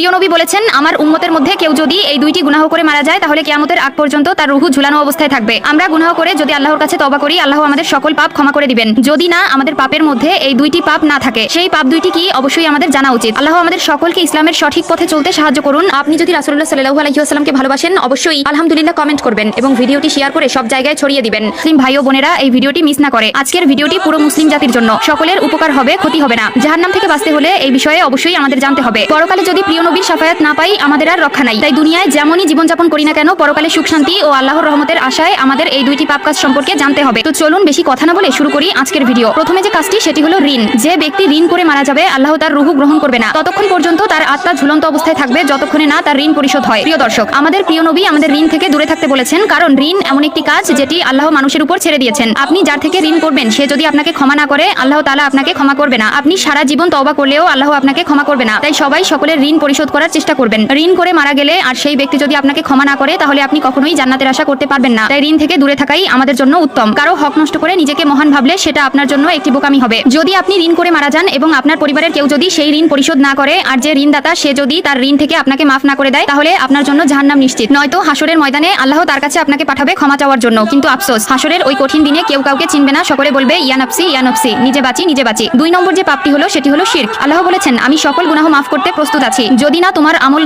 প্রিয় নবী বলেছেন, আমার উম্মতের মধ্যে কেউ যদি এই দুইটি গুনাহ করে মারা যায় তাহলে কিয়ামতের আগ পর্যন্ত তার রুহু ঝুলানো অবস্থায় থাকবে। আমরা গুনাহ করে যদি আল্লাহর কাছে তওবা করি, আল্লাহ আমাদের সকল পাপ ক্ষমা করে দিবেন। যদি না আমাদের পাপের মধ্যে এই দুইটি পাপ না থাকে, সেই পাপ দুইটি কি অবশ্যই আমাদের জানা উচিত। আল্লাহ আমাদের সকলকে ইসলামের সঠিক পথে চলতে সাহায্য করুন। আপনি যদি রাসূলুল্লাহ সাল্লাল্লাহু আলাইহি ওয়াসাল্লামকে ভালোবাসেন, অবশ্যই আলহামদুলিল্লাহ কমেন্ট করবেন এবং ভিডিওটি শেয়ার করে সব জায়গায় ছড়িয়ে দিবেন। মুসলিম ভাই ও বোনেরা এই ভিডিওটি মিস না করে। আজকের ভিডিওটি পুরো মুসলিম জাতির জন্য, সকলের উপকার হবে, ক্ষতি হবে না। জাহান্নাম থেকে বাঁচতে হলে এই বিষয়ে অবশ্যই আমাদের জানতে হবে। পরকালে যদি প্রিয় নবীর শাফায়াত না পাই, আমাদের আর রক্ষা নাই। তাই দুনিয়ায় যেমনই জীবনযাপন করি না কেন, পরকালে সুখ শান্তি ও আল্লাহর রহমতের আশায় আমাদের এই দুইটি পাপ কাজ সম্পর্কে জানতে হবে। তো চলুন বেশি কথা না বলে শুরু করি আজকের ভিডিও। প্রথমে যে কাজটি সেটি হলো ঋণ। যে ব্যক্তি ঋণ করে মারা যাবে, আল্লাহ তার রুহু গ্রহণ করবে না ততক্ষণ পর্যন্ত তার আত্মা ঝুলন্ত অবস্থায় থাকবে, যতক্ষণে না তার ঋণ পরিশোধ হয়। প্রিয় দর্শক, আমাদের প্রিয় নবী আমাদের ঋণ থেকে দূরে থাকতে বলেছেন, কারণ ঋণ এমন একটি কাজ যেটি আল্লাহ মানুষের উপর ছেড়ে দিয়েছেন। আপনি যার থেকে ঋণ করবেন, সে যদি আপনাকে ক্ষমা না করে, আল্লাহ তাআলা আপনাকে ক্ষমা করবে না। আপনি সারা জীবন তওবা করলেও আল্লাহ আপনাকে ক্ষমা করবে না। তাই সবাই সকলের ঋণ পরিশোধ করার চেষ্টা করবেন। ঋণ করে মারা গেলে আর সেই ব্যক্তি যদি আপনাকে ক্ষমা না করে, তাহলে আপনি কখনোই জান্নাতের আশা করতে পারবেন না। তাই ঋণ থেকে দূরে থাকাই আমাদের জন্য উত্তম। কারো হক নষ্ট করে নিজেকে মহান ভাবলে সেটা আপনার জন্য একটি বোকামি হবে। যদি আপনি ঋণ করে মারা যান এবং আপনার পরিবারের কেউ যদি সেই ঋণ পরিশোধ না করে, আর যে ঋণদাতা সে যদি তার ঋণ থেকে আপনাকে মাফ না করে দেয়, তাহলে আপনার জন্য জাহান্নাম নিশ্চিত। নয়তো হাসরের ময়দানে আল্লাহ তার কাছে আপনাকে পাঠাবে ক্ষমা চাওয়ার জন্য। কিন্তু আফসোস, হাসরের ওই কঠিন দিনে কেউ কাউকে চিনবে না, সকলে বলবে ইয়া নফসি ইয়া নফসি, নিজে বাঁচি নিজে বাঁচি। 2 নম্বর যে পাপটি হলো সেটি হলো শিরক। আল্লাহ বলেছেন, আমি সকল গুনাহ মাফ করতে প্রস্তুত আছি, যদি না তোমার আমল